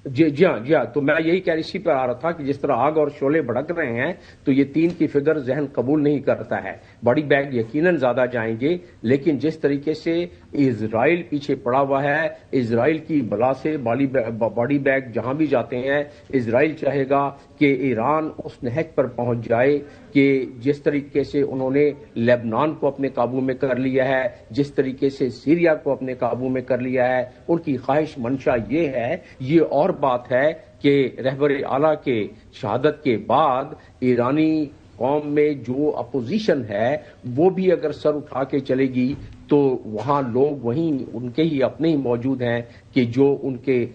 جی ہاں تو میں یہی کہہ اسی پر آ رہا تھا کہ جس طرح آگ اور شعلے بھڑک رہے ہیں تو یہ 3 کی فگر ذہن قبول نہیں کرتا ہے. باڈی بیگ یقیناً زیادہ جائیں گے، لیکن جس طریقے سے اسرائیل پیچھے پڑا ہوا ہے، اسرائیل کی بلا سے باڈی بیگ جہاں بھی جاتے ہیں اسرائیل چاہے گا کہ ایران اس نہج پر پہنچ جائے کہ جس طریقے سے انہوں نے لیبنان کو اپنے قابو میں کر لیا ہے، جس طریقے سے سیریا کو اپنے قابو میں کر لیا ہے. ان کی خواہش منشا یہ ہے. یہ اور بات ہے کہ رہبر اعلیٰ کے شہادت کے بعد ایرانی قوم میں جو اپوزیشن ہے وہ بھی اگر سر اٹھا کے چلے گی تو وہاں لوگ وہیں ان کے ہی اپنے ہی موجود ہیں کہ جو ان کے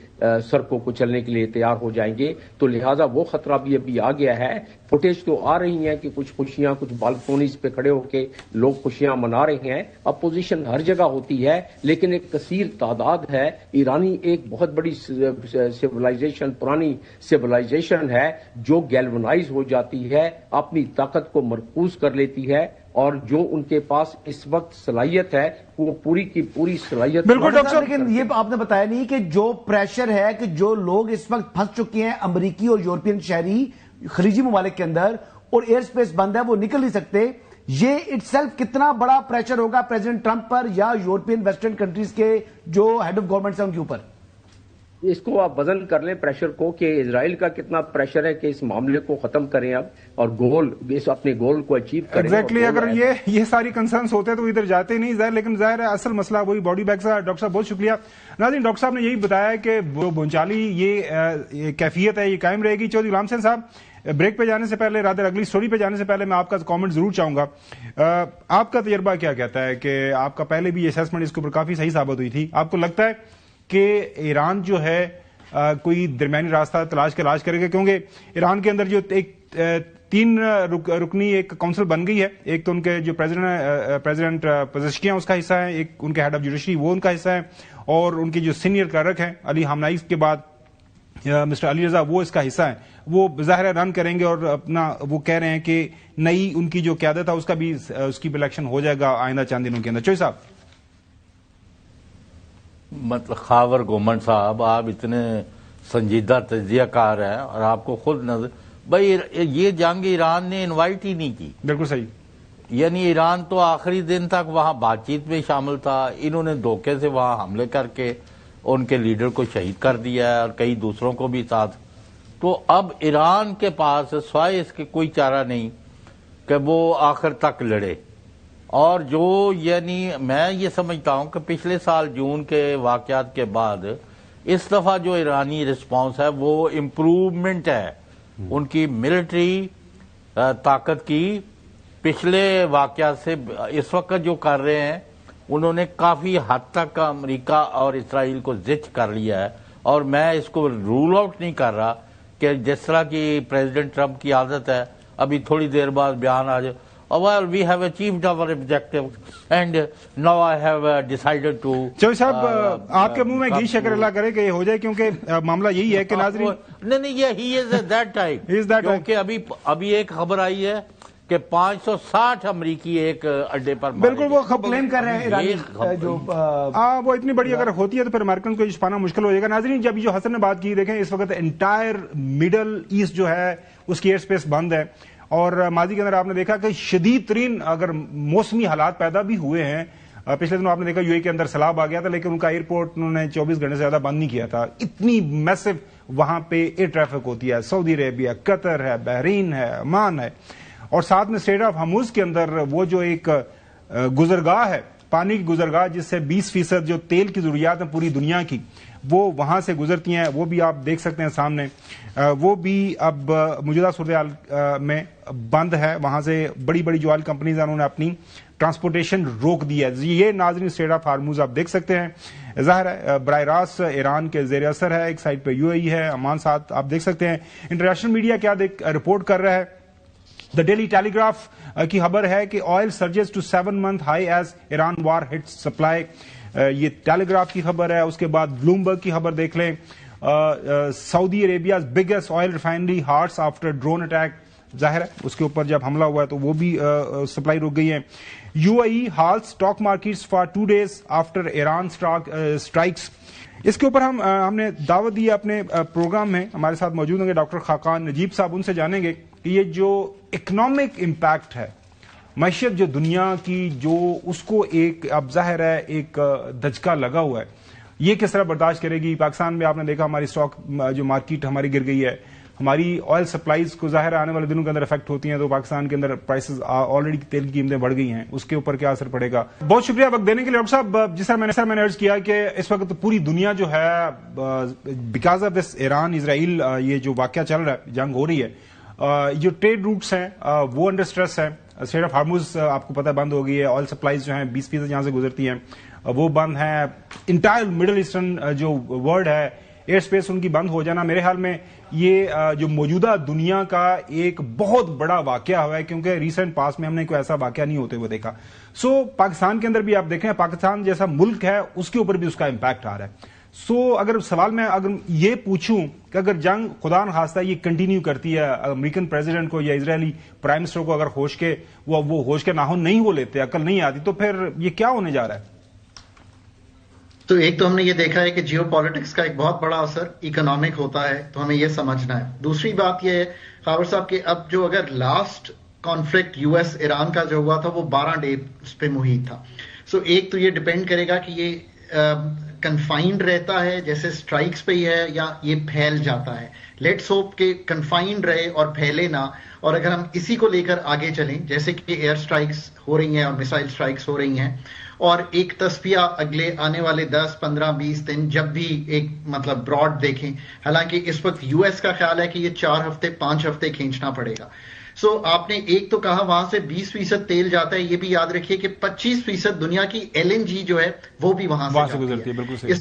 سر کو کچلنے کے لیے تیار ہو جائیں گے. تو لہٰذا وہ خطرہ بھی ابھی آ گیا ہے. فوٹیج تو آ رہی ہیں کہ کچھ خوشیاں، کچھ بالکونیز پہ کھڑے ہو کے لوگ خوشیاں منا رہے ہیں. اپوزیشن ہر جگہ ہوتی ہے، لیکن ایک کثیر تعداد ہے. ایرانی ایک بہت بڑی سیولائزیشن، پرانی سیولائزیشن ہے جو گیلونائز ہو جاتی ہے، اپنی طاقت کو مرکوز کر لیتی ہے، اور جو ان کے پاس اس وقت صلاحیت ہے وہ پوری کی پوری صلاحیت. بالکل ڈاکٹر صاحب، لیکن یہ آپ نے بتایا نہیں کہ جو پریشر ہے کہ جو لوگ اس وقت پھنس چکے ہیں امریکی اور یورپین شہری خلیجی ممالک کے اندر اور ایئر سپیس بند ہے، وہ نکل نہیں سکتے، یہ اٹ سیلف کتنا بڑا پریشر ہوگا پریزیڈنٹ ٹرمپ پر یا یورپین ویسٹرن کنٹریز کے جو ہیڈ آف گورنمنٹ ہیں ان کے اوپر؟ اس کو آپ وزن کر لیں پریشر کو کہ اسرائیل کا کتنا پریشر ہے کہ اس معاملے کو ختم کریں اب اور اپنے گول کو اچیو کریں. ایگزیکٹلی اگر یہ ساری کنسرنس ہوتے تو ادھر جاتے نہیں ظاہر، لیکن ظاہر ہے اصل مسئلہ وہی باڈی بیگ کا. ڈاکٹر صاحب بہت شکریہ. ناظرین، ڈاکٹر صاحب نے یہی بتایا کہ بونچالی یہ کیفیت ہے، یہ قائم رہے گی. چودھری غلام حسین صاحب، بریک پہ جانے سے پہلے، رادر اگلی سٹوری پہ جانے سے پہلے میں آپ کا کامنٹ ضرور چاہوں گا. آپ کا تجربہ کیا کہتا ہے کہ آپ کا پہلے بھی اسیسمنٹ اس کے اوپر کافی صحیح ثابت ہوئی تھی، آپ کو لگتا ہے کہ ایران جو ہے کوئی درمیانی راستہ تلاش کرے گا؟ کیونکہ ایران کے اندر جو ایک 3 رکنی ایک کونسل بن گئی ہے، ایک تو ان کے جو پریزیڈنٹ پزشکیاں اس کا حصہ ہے، ایک ان کے ہیڈ آف جوڈیشری وہ ان کا حصہ ہے، اور ان کی جو سینئر کلرک ہیں علی خامنائی کے بعد مسٹر علی رضا وہ اس کا حصہ ہے. وہ ظاہر رن کریں گے اور اپنا وہ کہہ رہے ہیں کہ نئی ان کی جو قیادت ہے اس کی بھی الیکشن ہو جائے گا آئندہ چند دنوں کے اندر. چوئی صاحب، مطلب خاور گومن صاحب، آپ اتنے سنجیدہ تجزیہ کار ہیں اور آپ کو خود نظر بھائی یہ جنگ ایران نے انوائٹ ہی نہیں کی. بالکل صحیح. یعنی ایران تو آخری دن تک وہاں بات چیت میں شامل تھا، انہوں نے دھوکے سے وہاں حملے کر کے ان کے لیڈر کو شہید کر دیا ہے اور کئی دوسروں کو بھی ساتھ. تو اب ایران کے پاس سوائے اس کے کوئی چارہ نہیں کہ وہ آخر تک لڑے. اور جو یعنی میں یہ سمجھتا ہوں کہ پچھلے سال جون کے واقعات کے بعد اس دفعہ جو ایرانی رسپانس ہے وہ امپروومنٹ ہے ان کی ملٹری طاقت کی. پچھلے واقعات سے اس وقت جو کر رہے ہیں انہوں نے کافی حد تک امریکہ اور اسرائیل کو زچ کر لیا ہے. اور میں اس کو رول آؤٹ نہیں کر رہا کہ جس طرح کی پریزیڈنٹ ٹرمپ کی عادت ہے ابھی تھوڑی دیر بعد بیان آ جائے well we have achieved our objective and now I have decided to. چوئی صاحب، آپ کے منہ میں گھی شکر اللہ کرے کہ یہ ہو جائے، کیونکہ معاملہ یہی ہے کہ ناظرین نہیں یہ he is that type کیونکہ ابھی ایک خبر آئی ہے کہ 560 امریکی ایک اڈے پر بالکل وہ کلیم کر رہے ہیں جو وہ اتنی بڑی اگر ہوتی ہے تو پھر امریکن کو چھپانا مشکل ہو جائے گا. ناظرین، جب جو حسن نے بات کی، دیکھیں اس وقت انٹائر مڈل ایسٹ جو ہے اس کی ایئر سپیس بند ہے، اور ماضی کے اندر آپ نے دیکھا کہ شدید ترین اگر موسمی حالات پیدا بھی ہوئے ہیں. پچھلے دنوں آپ نے دیکھا UAE کے اندر سیلاب آ گیا تھا، لیکن ان کا ایئرپورٹ انہوں نے 24 گھنٹے سے زیادہ بند نہیں کیا تھا. اتنی میسو وہاں پہ ایئر ٹریفک ہوتی ہے. سعودی عربیہ، قطر ہے، بحرین ہے، عمان ہے، اور ساتھ میں اسٹریٹ آف ہرمز کے اندر وہ جو ایک گزرگاہ ہے، پانی کی گزرگاہ جس سے 20% جو تیل کی ضروریات ہیں پوری دنیا کی وہ وہاں سے گزرتی ہیں، وہ بھی آپ دیکھ سکتے ہیں سامنے. وہ بھی اب موجودہ صورتحال میں بند ہے. وہاں سے بڑی بڑی جو آئل کمپنیز ہیں انہوں نے اپنی ٹرانسپورٹیشن روک دی ہے. یہ ناظرین اسٹریٹ آف ہارموز آپ دیکھ سکتے ہیں. ظاہر ہے براہ راست ایران کے زیر اثر ہے، ایک سائڈ پہ UAE ہے، عمان ساتھ آپ دیکھ سکتے ہیں. انٹرنیشنل میڈیا کیا رپورٹ کر رہا ہے؟ دا ڈیلی ٹیلی گراف کی خبر ہے کہ oil surges to 7 month high as Iran war hit supply. یہ ٹیلی گراف کی خبر ہے. اس کے بعد بلومبرگ کی خبر دیکھ لیں. Saudi Arabia's biggest oil refinery halts after drone attack. ظاہر ہے اس کے اوپر جب حملہ ہوا ہے تو وہ بھی سپلائی رک گئی ہے. UAE halt stock markets for 2 days after Iran strikes. اس کے اوپر ہم نے دعوت دی ہے اپنے پروگرام میں. ہمارے ساتھ موجود ہوں گے ڈاکٹر خاقان نجیب صاحب. ان سے جانیں گے کہ یہ جو اکنامک امپیکٹ ہے معیشت جو دنیا کی جو اس کو ایک اب ظاہر ہے ایک دھچکا لگا ہوا ہے, یہ کس طرح برداشت کرے گی. پاکستان میں آپ نے دیکھا ہماری اسٹاک جو مارکیٹ ہماری گر گئی ہے, ہماری آئل سپلائیز کو ظاہر آنے والے دنوں کے اندر افیکٹ ہوتی ہیں, تو پاکستان کے اندر پرائسز آلریڈی تیل کی قیمتیں بڑھ گئی ہیں, اس کے اوپر کیا اثر پڑے گا. بہت شکریہ وقت دینے کے لیے ڈاکٹر صاحب. جس طرح میں نے عرض کیا کہ اس وقت پوری دنیا جو ہے بیکاز آف دس ایران اسرائیل یہ جو واقعہ چل رہا ہے, جنگ ہو رہی ہے, جو ٹریڈ روٹس ہیں وہ انڈر اسٹریس ہیں. اسٹریٹ آف ہارموز آپ کو پتہ بند ہو گئی ہے. آئل سپلائیز جو ہیں 20% یہاں سے گزرتی ہیں وہ بند ہیں. انٹائر مڈل ایسٹرن جو ورلڈ ہے ایئر اسپیس ان کی بند ہو جانا میرے خیال میں یہ جو موجودہ دنیا کا ایک بہت بڑا واقعہ ہوا ہے, کیونکہ ریسنٹ پاس میں ہم نے کوئی ایسا واقعہ نہیں ہوتے ہوئے دیکھا. سو پاکستان کے اندر بھی آپ دیکھیں, پاکستان جیسا ملک ہے اس کے اوپر بھی اس کا امپیکٹ آ رہا ہے. سو اگر سوال میں اگر یہ پوچھوں کہ اگر جنگ خدا نخواستہ یہ کنٹینیو کرتی ہے, امریکن پریزیڈنٹ کو یا اسرائیلی پرائم منسٹر کو اگر ہوش کے وہ ہوش کے ناخن نہیں وہ لیتے, عقل نہیں آتی, تو پھر یہ کیا ہونے جا رہا ہے. تو ایک تو ہم نے یہ دیکھا ہے کہ جیو پالیٹکس کا ایک بہت بڑا اثر اکنامک ہوتا ہے, تو ہمیں یہ سمجھنا ہے. دوسری بات یہ ہے خاور صاحب کہ اب جو اگر last conflict U S Iran کا جو ہوا تھا وہ 12 ڈیز پہ محیط تھا. سو ایک تو یہ ڈپینڈ کرے گا کہ یہ کنفائنڈ رہتا ہے جیسے اسٹرائکس پہ ہی ہے یا یہ پھیل جاتا ہے. لیٹس ہوپ کہ کنفائنڈ رہے اور پھیلے نہ, اور اگر ہم اسی کو لے کر آگے چلیں جیسے کہ ایئر اسٹرائکس ہو رہی ہیں اور میسائل اسٹرائکس ہو رہی ہیں, اور ایک تصفیہ اگلے آنے والے 10, 15, 20 دن جب بھی ایک مطلب براڈ دیکھیں, حالانکہ اس وقت یو ایس کا خیال ہے کہ یہ 4 ہفتے 5 ہفتے کھینچنا پڑے گا. سو آپ نے ایک تو کہا وہاں سے 20% تیل جاتا ہے, یہ بھی یاد رکھیے کہ 25% دنیا کی LNG جو ہے وہ بھی وہاں سے گزرتی ہے. بالکل صحیح.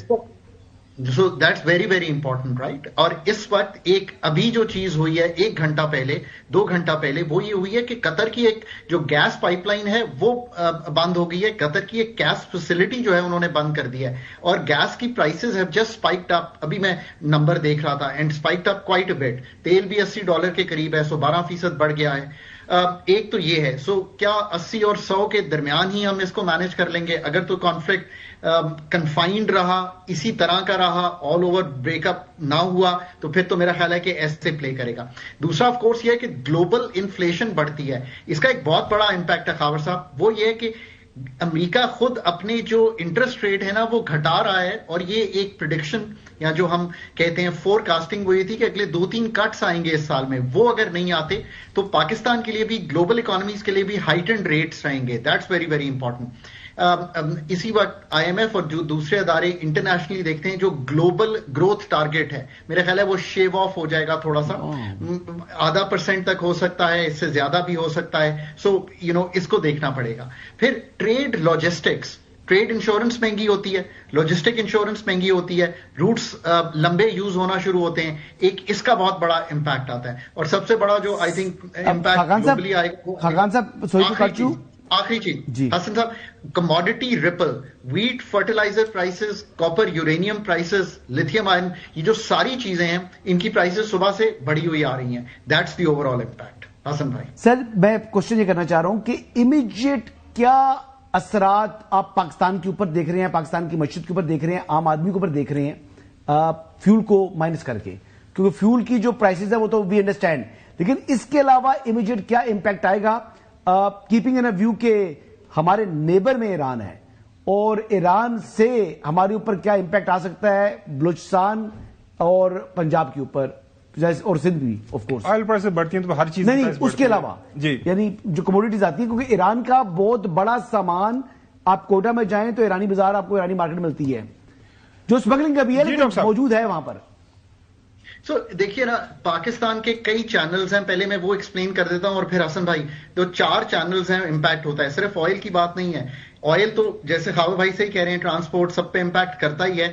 So that's very very important right. اور اس وقت ایک ابھی جو چیز ہوئی ہے 1 گھنٹہ پہلے 2 گھنٹہ پہلے وہ یہ ہوئی ہے کہ قطر کی ایک جو گیس پائپ لائن ہے وہ بند ہو گئی ہے. قطر کی ایک گیس فیسلٹی جو ہے انہوں نے بند کر دیا ہے, اور گیس کی prices have just spiked up. ابھی میں نمبر دیکھ رہا تھا and spiked up quite a bit. تیل بھی $80 کے قریب ہے, سو 12% بڑھ گیا ہے. ایک تو یہ ہے. سو کیا 80 اور 100 کے درمیان ہی ہم اس کو مینج کر لیں گے؟ اگر تو کانفلکٹ کنفائنڈ رہا, اسی طرح کا رہا, آل اوور بریک اپ نہ ہوا, تو پھر تو میرا خیال ہے کہ ایسے پلے کرے گا. دوسرا آف کورس یہ ہے کہ گلوبل انفلیشن بڑھتی ہے. اس کا ایک بہت بڑا امپیکٹ ہے خاور صاحب, وہ یہ ہے کہ امریکہ خود اپنے جو انٹرسٹ ریٹ ہے نا وہ گھٹا رہا ہے, اور یہ ایک پریڈکشن یا جو ہم کہتے ہیں فور کاسٹنگ ہوئی تھی کہ اگلے 2-3 کٹس آئیں گے اس سال میں, وہ اگر نہیں آتے تو پاکستان کے لیے بھی گلوبل اکانومیز کے لیے بھی ہائٹنڈ ریٹس رہیں گے. That's very very important. اسی وقت IMF اور جو دوسرے ادارے انٹرنیشنلی دیکھتے ہیں جو گلوبل گروتھ ٹارگٹ ہے, میرا خیال ہے وہ شیو آف ہو جائے گا تھوڑا سا, 0.5% تک ہو سکتا ہے, اس سے زیادہ بھی ہو سکتا ہے. سو اس کو دیکھنا پڑے گا. پھر ٹریڈ لاجسٹکس, ٹریڈ انشورنس مہنگی ہوتی ہے, لاجسٹک انشورنس مہنگی ہوتی ہے, روٹس لمبے یوز ہونا شروع ہوتے ہیں, ایک اس کا بہت بڑا امپیکٹ آتا ہے. اور سب سے بڑا جو آئی تھنک امپیکٹ گلوبلی آئے گا, آخری چیز Hasan sahab, commodity ripple, wheat, fertiliser prices, copper, uranium prices, lithium ion, یہ جو ساری چیزیں ہیں ان کی پرائسز صبح سے بڑھی ہوئی آ رہی ہیں. That's the overall impact. Hasan بھائی سر میں کوشچن یہ کرنا چاہ رہا ہوں کہ امیڈیٹ کیا اثرات آپ پاکستان کے اوپر دیکھ رہے ہیں, پاکستان کی معیشت کے اوپر دیکھ رہے ہیں, عام آدمی کے اوپر دیکھ رہے ہیں, فیول کو مائنس کر کے, کیونکہ فیول کی جو پرائسز ہے وہ تو وی انڈرسٹینڈ, لیکن اس کے علاوہ امیڈیٹ کیا امپیکٹ آئے گا کیپنگ ان ویو کہ ہمارے نیبر میں ایران ہے, اور ایران سے ہمارے اوپر کیا امپیکٹ آ سکتا ہے بلوچستان اور پنجاب کے اوپر اور سندھ بھی آف کورس. آئل پرائسز بڑھتی ہیں تو ہر چیز نہیں, اس کے علاوہ یعنی جو کموڈیٹیز آتی ہیں, کیونکہ ایران کا بہت بڑا سامان آپ کوٹا میں جائیں تو ایرانی بازار آپ کو ایرانی مارکیٹ ملتی ہے, جو اسمگلنگ کا بھی ہے لیکن موجود ہے وہاں پر. سو دیکھیے نا, پاکستان کے کئی چینلز ہیں, پہلے میں وہ ایکسپلین کر دیتا ہوں اور پھر حسن بھائی, جو 4 چینلز ہیں امپیکٹ ہوتا ہے, صرف آئل کی بات نہیں ہے. آئل تو جیسے خاور بھائی سے ہی کہہ رہے ہیں ٹرانسپورٹ سب پہ امپیکٹ کرتا ہی ہے.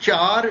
4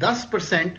10%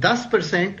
10%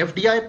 FDI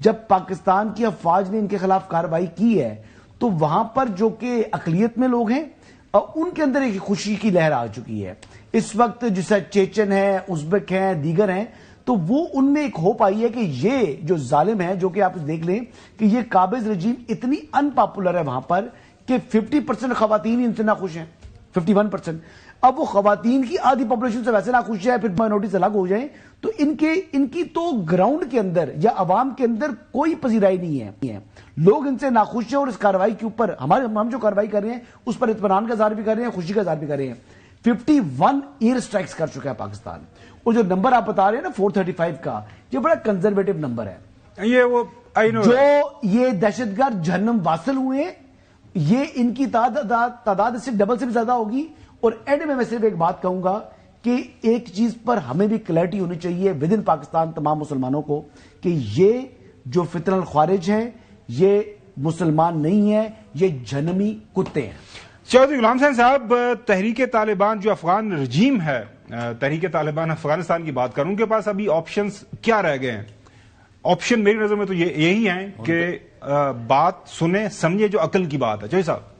جب پاکستان کی افواج نے ان کے خلاف کارروائی کی ہے تو وہاں پر جو کہ اقلیت میں لوگ ہیں ان کے اندر ایک خوشی کی لہر آ چکی ہے اس وقت، جیسا چیچن ہے، ازبک ہیں، دیگر ہیں، تو وہ ان میں ایک ہوپ آئی ہے کہ یہ جو ظالم ہے، جو کہ آپ دیکھ لیں کہ یہ قابض رجیم اتنی ان پاپولر ہے وہاں پر کہ 50% خواتین ہی ان سے ناخوش ہیں، 51%. اب وہ خواتین کی آدھی پاپولیشن سے ویسے ناخوش ہے، پھر مائنورٹیز الگ ہو جائیں تو ان کی تو گراؤنڈ کے اندر یا عوام کے اندر کوئی پذیرائی نہیں ہے. لوگ ان سے ناخوش ہیں اور اس کارروائی کے اوپر ہم جو کارروائی کر رہے ہیں اس پر اطمینان کا اظہار بھی کر رہے ہیں، خوشی کا اظہار بھی کر رہے ہیں. 51 ایئر سٹرائکس کر چکا ہے پاکستان، اور جو نمبر آپ بتا رہے ہیں نا 435 کا، یہ بڑا کنزرویٹو نمبر ہے. جو یہ دہشت گرد جہنم واصل ہوئے ہیں، یہ ان کی تعداد اس سے ڈبل سے بھی زیادہ ہوگی. اور اینڈ میں صرف ایک بات کہوں گا کہ ایک چیز پر ہمیں بھی کلیئرٹی ہونی چاہیے ود ان پاکستان تمام مسلمانوں کو کہ یہ جو فطر الخوارج ہیں یہ مسلمان نہیں ہیں، یہ جہنمی کتے ہیں. چودھری غلام حسین صاحب، تحریک طالبان جو افغان رجیم ہے، تحریک طالبان افغانستان کی بات کروں، ان کے پاس ابھی آپشنز کیا رہ گئے ہیں؟ آپشن میری نظر میں تو یہی ہیں کہ بات سنیں سمجھے جو عقل کی بات ہے. چودھری صاحب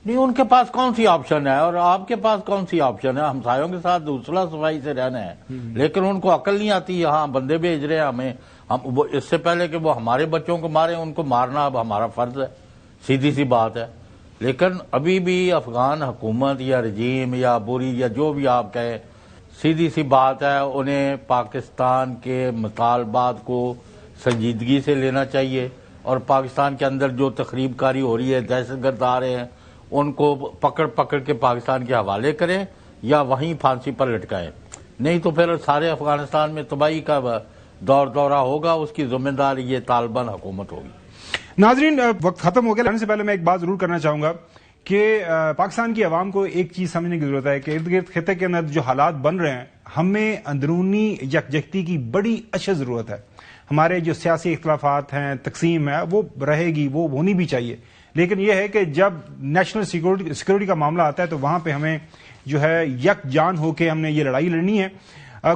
نہیں، ان کے پاس کون سی آپشن ہے اور آپ کے پاس کون سی آپشن ہے؟ ہمسایوں کے ساتھ دوسرا صفائی سے رہنا ہے، لیکن ان کو عقل نہیں آتی. یہاں بندے بھیج رہے ہیں ہمیں، اس سے پہلے کہ وہ ہمارے بچوں کو ماریں ان کو مارنا اب ہمارا فرض ہے، سیدھی سی بات ہے. لیکن ابھی بھی افغان حکومت یا رجیم یا بری یا جو بھی آپ کہیں، سیدھی سی بات ہے، انہیں پاکستان کے مطالبات کو سنجیدگی سے لینا چاہیے، اور پاکستان کے اندر جو تخریب کاری ہو رہی ہے، دہشت گرد آ رہے ہیں، ان کو پکڑ کے پاکستان کے حوالے کریں یا وہیں پھانسی پر لٹکائیں. نہیں تو پھر سارے افغانستان میں تباہی کا دورہ ہوگا، اس کی ذمہ دار یہ طالبان حکومت ہوگی. ناظرین، وقت ختم ہو گیا. جانے سے پہلے میں ایک بات ضرور کرنا چاہوں گا کہ پاکستان کی عوام کو ایک چیز سمجھنے کی ضرورت ہے کہ ارد گرد خطے کے اندر جو حالات بن رہے ہیں، ہمیں اندرونی یکجہتی کی بڑی اشد ضرورت ہے. ہمارے جو سیاسی اختلافات ہیں، تقسیم ہے، وہ رہے گی، وہ ہونی بھی چاہیے، لیکن یہ ہے کہ جب نیشنل سیکورٹی کا معاملہ آتا ہے تو وہاں پہ ہمیں جو ہے یک جان ہو کے ہم نے یہ لڑائی لڑنی ہے.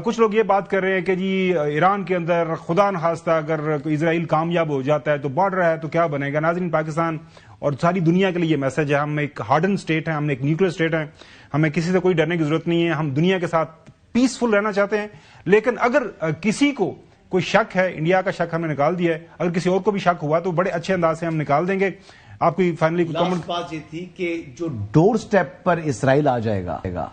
کچھ لوگ یہ بات کر رہے ہیں کہ جی ایران کے اندر خدا نخواستہ اگر اسرائیل کامیاب ہو جاتا ہے تو بارڈر ہے تو کیا بنے گا. ناظرین، پاکستان اور ساری دنیا کے لیے یہ میسج ہے، ہم ایک ہارڈن سٹیٹ ہیں، ہم ایک نیوکلیر سٹیٹ ہیں، ہمیں کسی سے کوئی ڈرنے کی ضرورت نہیں ہے. ہم دنیا کے ساتھ پیسفل رہنا چاہتے ہیں، لیکن اگر کسی کو کوئی شک ہے، انڈیا کا شک ہم نے نکال دیا ہے، اگر کسی اور کو بھی شک ہوا تو بڑے اچھے انداز سے ہم نکال دیں گے. آپ کی فائنلی لاسٹ بات یہ تھی کہ جو ڈور سٹیپ پر اسرائیل آ جائے گا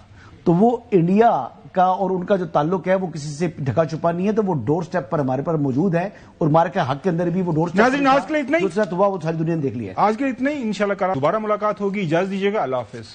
تو وہ انڈیا کا اور ان کا جو تعلق ہے وہ کسی سے ڈھکا چھپا نہیں ہے، تو وہ ڈور سٹیپ پر ہمارے پر موجود ہے، اور ہمارے کے حق کے اندر بھی وہ ڈور سٹیپ ناظرین آج کے لیے اتنا ہی، وہ ساری دنیا نے دیکھ لیا. آج کے لیے اتنا ہی، انشاءاللہ دوبارہ ملاقات ہوگی. اجازت دیجیے گا، اللہ حافظ.